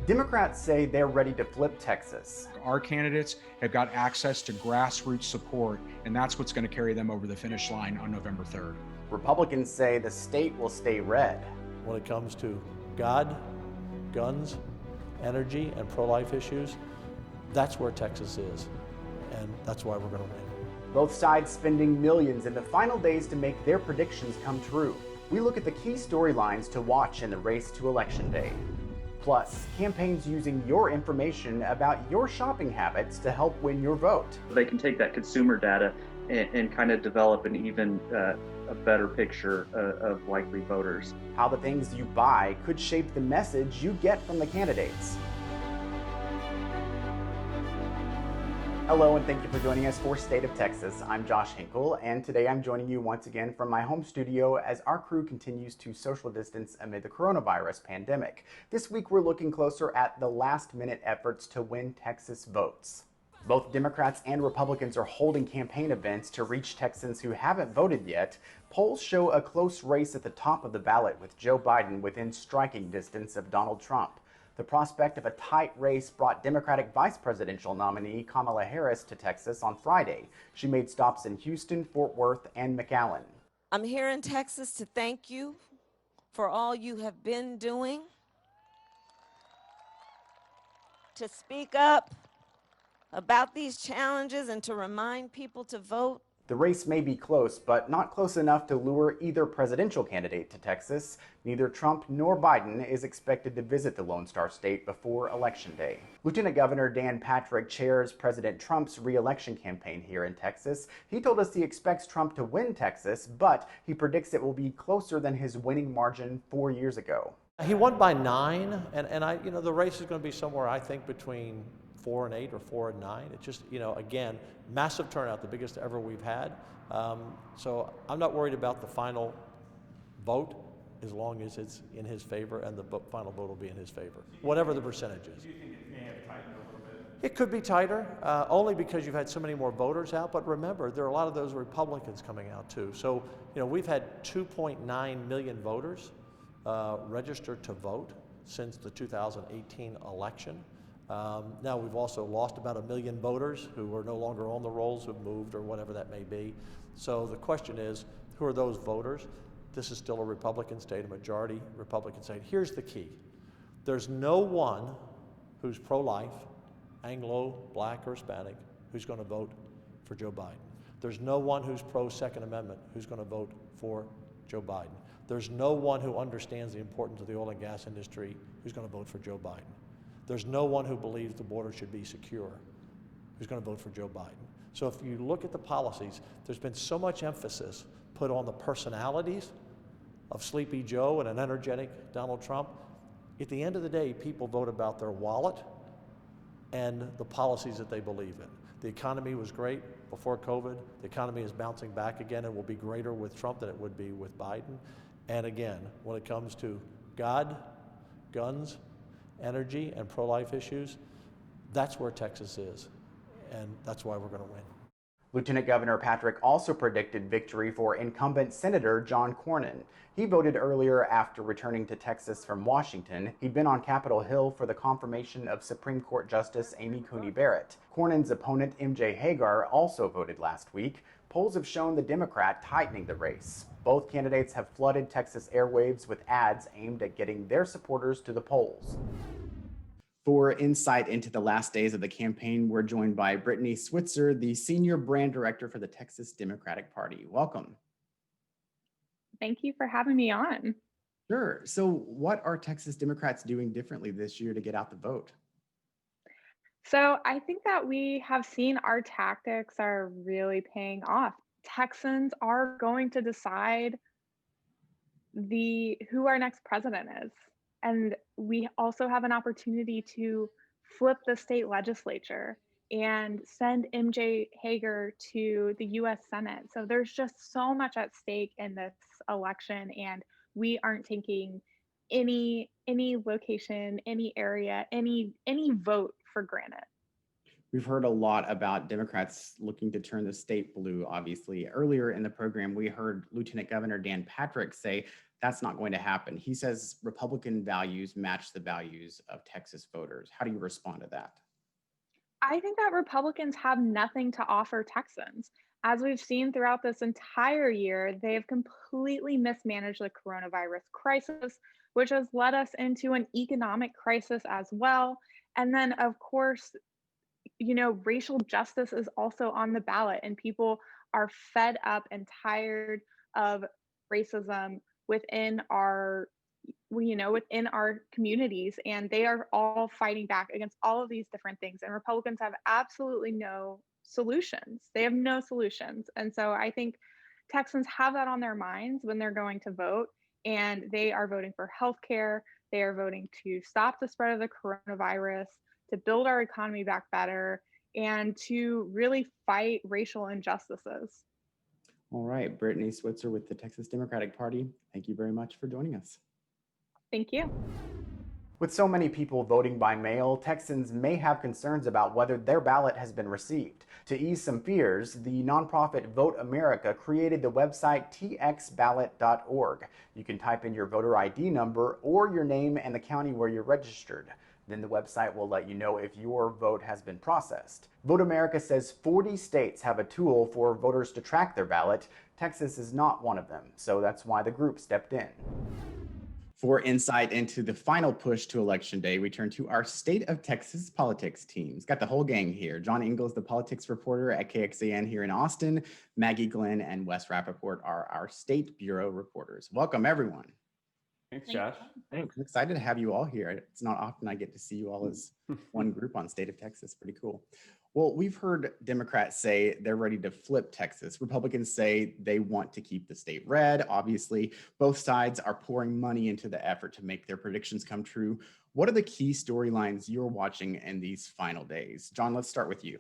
Democrats say they're ready to flip Texas. Our candidates have got access to grassroots support, and that's what's going to carry them over the finish line on November 3rd. Republicans say the state will stay red. When it comes to God, guns, energy, and pro-life issues, that's where Texas is, and that's why we're going to win. Both sides spending millions in the final days to make their predictions come true. We look at the key storylines to watch in the race to Election Day. Plus, campaigns using your information about your shopping habits to help win your vote. They can take that consumer data and kind of develop an even a better picture of likely voters. How the things you buy could shape the message you get from the candidates. Hello, and thank you for joining us for State of Texas. I'm Josh Hinkle, and today I'm joining you once again from my home studio as our crew continues to social distance amid the coronavirus pandemic. This week, we're looking closer at the last-minute efforts to win Texas votes. Both Democrats and Republicans are holding campaign events to reach Texans who haven't voted yet. Polls show a close race at the top of the ballot, with Joe Biden within striking distance of Donald Trump. The prospect of a tight race brought Democratic vice presidential nominee Kamala Harris to Texas on Friday. She made stops in Houston, Fort Worth, and McAllen. I'm here in Texas to thank you for all you have been doing, to speak up about these challenges and to remind people to vote. The race may be close, but not close enough to lure either presidential candidate to Texas. Neither Trump nor Biden is expected to visit the Lone Star State before Election Day. Lieutenant Governor Dan Patrick chairs President Trump's re-election campaign here in Texas. He told us he expects Trump to win Texas, but he predicts it will be closer than his winning margin 4 years ago. He won by 9, and the race is going to be somewhere, I think, between 4 and 8 or 4 and 9. It's just, again, massive turnout, the biggest ever we've had. So I'm not worried about the final vote as long as it's in his favor and the final vote will be in his favor, whatever the percentage is. Do you think it may have tightened a little bit? It could be tighter, only because you've had so many more voters out. But remember, there are a lot of those Republicans coming out too. So, we've had 2.9 million voters registered to vote since the 2018 election. Now we've also lost about 1 million voters who are no longer on the rolls, who've moved or whatever that may be. So the question is, who are those voters? This is still a Republican state, a majority Republican state. Here's the key. There's no one who's pro-life, Anglo, Black, or Hispanic, who's going to vote for Joe Biden. There's no one who's pro-Second Amendment who's going to vote for Joe Biden. There's no one who understands the importance of the oil and gas industry who's going to vote for Joe Biden. There's no one who believes the border should be secure who's going to vote for Joe Biden. So if you look at the policies, there's been so much emphasis put on the personalities of Sleepy Joe and an energetic Donald Trump. At the end of the day, people vote about their wallet and the policies that they believe in. The economy was great before COVID. The economy is bouncing back again and will be greater with Trump than it would be with Biden. And again, when it comes to God, guns, energy, and pro-life issues, that's where Texas is, and that's why we're going to win. Lieutenant Governor Patrick also predicted victory for incumbent Senator John Cornyn. He voted earlier after returning to Texas from Washington. He'd been on Capitol Hill for the confirmation of Supreme Court Justice Amy Coney Barrett. Cornyn's opponent, MJ Hagar, also voted last week. Polls have shown the Democrat tightening the race. Both candidates have flooded Texas airwaves with ads aimed at getting their supporters to the polls. For insight into the last days of the campaign, we're joined by Brittany Switzer, the Senior Brand Director for the Texas Democratic Party. Welcome. Thank you for having me on. Sure. So what are Texas Democrats doing differently this year to get out the vote? So I think that we have seen our tactics are really paying off. Texans are going to decide who our next president is. And we also have an opportunity to flip the state legislature and send MJ Hager to the US Senate. So there's just so much at stake in this election, and we aren't taking any location, any area, any vote for granted. We've heard a lot about Democrats looking to turn the state blue, obviously. Earlier in the program, we heard Lieutenant Governor Dan Patrick say that's not going to happen. He says Republican values match the values of Texas voters. How do you respond to that? I think that Republicans have nothing to offer Texans. As we've seen throughout this entire year, they have completely mismanaged the coronavirus crisis, which has led us into an economic crisis as well. And then, of course, racial justice is also on the ballot, and people are fed up and tired of racism within our within our communities, and they are all fighting back against all of these different things, and Republicans have absolutely no solutions. They have no solutions. And so I think Texans have that on their minds when they're going to vote, and they are voting for healthcare. They are voting to stop the spread of the coronavirus, to build our economy back better, and to really fight racial injustices. All right, Brittany Switzer with the Texas Democratic Party. Thank you very much for joining us. Thank you. With so many people voting by mail, Texans may have concerns about whether their ballot has been received. To ease some fears, the nonprofit Vote America created the website txballot.org. You can type in your voter ID number or your name and the county where you're registered. Then the website will let you know if your vote has been processed. Vote America says 40 states have a tool for voters to track their ballot. Texas is not one of them, so that's why the group stepped in. For insight into the final push to Election Day, we turn to our State of Texas politics teams. Got the whole gang here. John Ingalls, the politics reporter at KXAN here in Austin. Maggie Glenn and Wes Rappaport are our State Bureau reporters. Welcome, everyone. Thanks, Josh. Thanks. I'm excited to have you all here. It's not often I get to see you all as one group on State of Texas. Pretty cool. Well, we've heard Democrats say they're ready to flip Texas. Republicans say they want to keep the state red. Obviously, both sides are pouring money into the effort to make their predictions come true. What are the key storylines you're watching in these final days? John, let's start with you.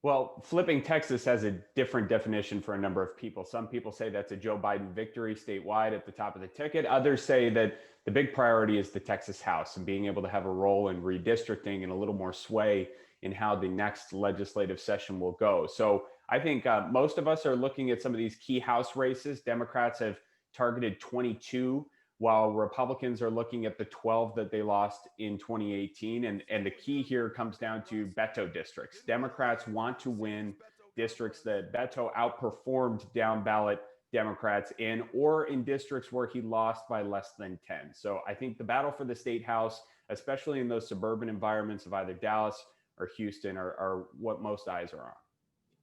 Well, flipping Texas has a different definition for a number of people. Some people say that's a Joe Biden victory statewide at the top of the ticket. Others say that the big priority is the Texas House and being able to have a role in redistricting and a little more sway in how the next legislative session will go. So I think most of us are looking at some of these key House races. Democrats have targeted 22, while Republicans are looking at the 12 that they lost in 2018. And the key here comes down to Beto districts. Democrats want to win districts that Beto outperformed down ballot Democrats in, or in districts where he lost by less than 10. So I think the battle for the state House, especially in those suburban environments of either Dallas or Houston, are what most eyes are on.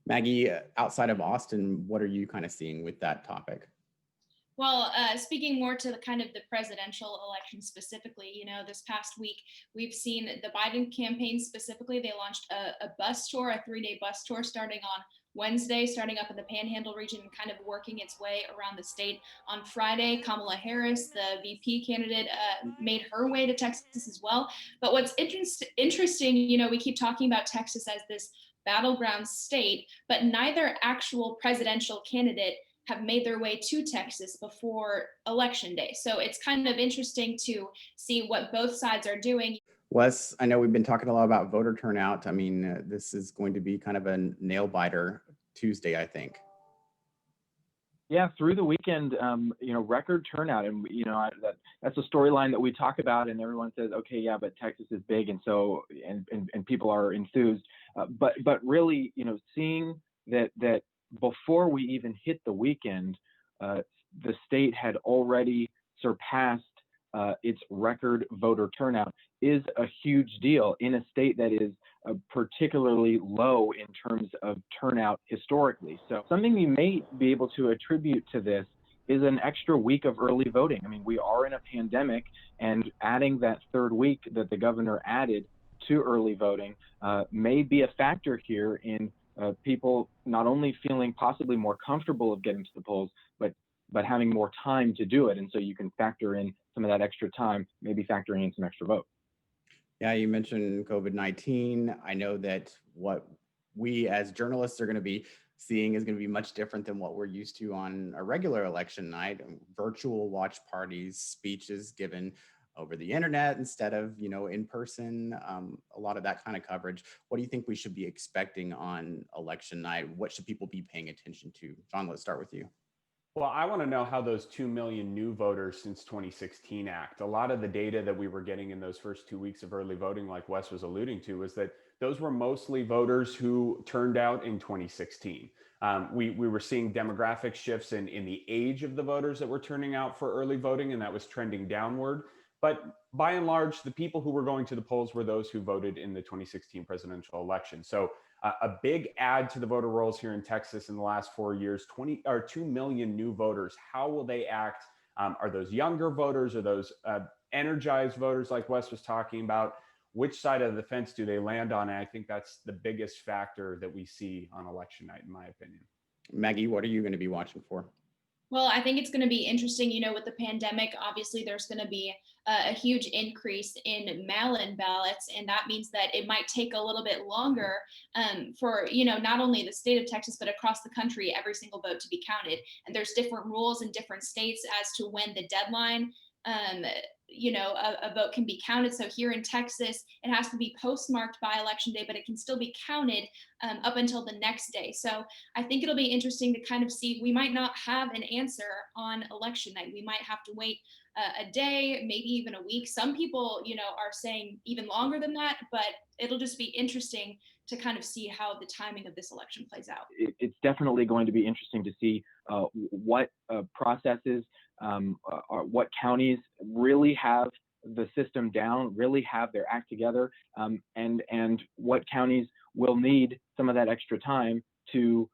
Maggie, outside of Austin, what are you kind of seeing with that topic? Well, speaking more to the kind of the presidential election specifically, this past week, we've seen the Biden campaign specifically. They launched a bus tour, a 3-day bus tour starting on Wednesday, starting up in the Panhandle region and kind of working its way around the state. On Friday, Kamala Harris, the VP candidate, made her way to Texas as well. But what's interesting, we keep talking about Texas as this battleground state, but neither actual presidential candidate have made their way to Texas before Election Day. So it's kind of interesting to see what both sides are doing. Wes, I know we've been talking a lot about voter turnout. I mean, this is going to be kind of a nail biter Tuesday, I think. Yeah, through the weekend, record turnout, and that's a storyline that we talk about, and everyone says, okay, yeah, but Texas is big, and so and people are enthused, but really, seeing that before we even hit the weekend, the state had already surpassed its record voter turnout is a huge deal in a state that is particularly low in terms of turnout historically. So something you may be able to attribute to this is an extra week of early voting. I mean, we are in a pandemic, and adding that third week that the governor added to early voting may be a factor here in people not only feeling possibly more comfortable of getting to the polls, but having more time to do it. And so you can factor in some of that extra time, maybe factoring in some extra vote. Yeah, you mentioned COVID-19. I know that what we as journalists are going to be seeing is going to be much different than what we're used to on a regular election night. Virtual watch parties, speeches given over the internet instead of, in person, a lot of that kind of coverage. What do you think we should be expecting on election night? What should people be paying attention to? John, let's start with you. Well, I want to know how those 2 million new voters since 2016 act. A lot of the data that we were getting in those first 2 weeks of early voting, like Wes was alluding to, was that those were mostly voters who turned out in 2016. We were seeing demographic shifts in the age of the voters that were turning out for early voting, and that was trending downward. But by and large, the people who were going to the polls were those who voted in the 2016 presidential election. So a big add to the voter rolls here in Texas in the last 4 years, 2 million new voters. How will they act? Are those younger voters? Are those energized voters like Wes was talking about? Which side of the fence do they land on? And I think that's the biggest factor that we see on election night, in my opinion. Maggie, what are you going to be watching for? Well, I think it's going to be interesting. With the pandemic, obviously there's going to be a huge increase in mail-in ballots, and that means that it might take a little bit longer for not only the state of Texas but across the country, every single vote to be counted. And there's different rules in different states as to when the deadline a vote can be counted. So here in Texas, it has to be postmarked by election day, but it can still be counted up until the next day. So I think it'll be interesting to kind of see. We might not have an answer on election night. We might have to wait a day, maybe even a week. Some people, are saying even longer than that, but it'll just be interesting to kind of see how the timing of this election plays out. It's definitely going to be interesting to see what processes, what counties really have the system down, really have their act together, and what counties will need some of that extra time to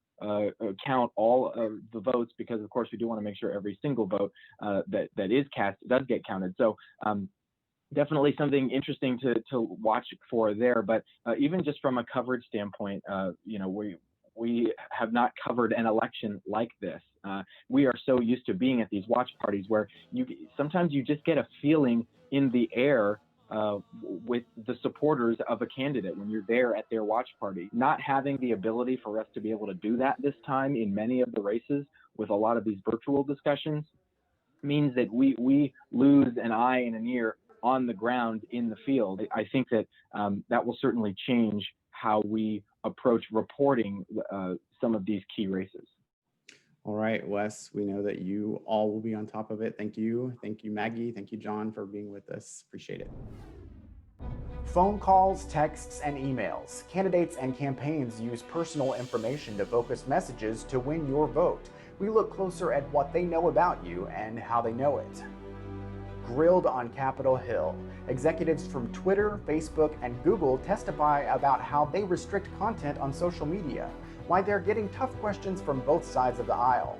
count all of the votes, because of course we do want to make sure every single vote that is cast does get counted. So definitely something interesting to watch for there. But even just from a coverage standpoint, we have not covered an election like this. We are so used to being at these watch parties where sometimes you just get a feeling in the air with the supporters of a candidate when you're there at their watch party. Not having the ability for us to be able to do that this time in many of the races with a lot of these virtual discussions means that we lose an eye and an ear on the ground in the field. I think that that will certainly change how we approach reporting some of these key races. All right, Wes, we know that you all will be on top of it. Thank you. Thank you, Maggie. Thank you, John, for being with us. Appreciate it. Phone calls, texts, and emails. Candidates and campaigns use personal information to focus messages to win your vote. We look closer at what they know about you and how they know it. Grilled on Capitol Hill. Executives from Twitter, Facebook, and Google testify about how they restrict content on social media, why they're getting tough questions from both sides of the aisle.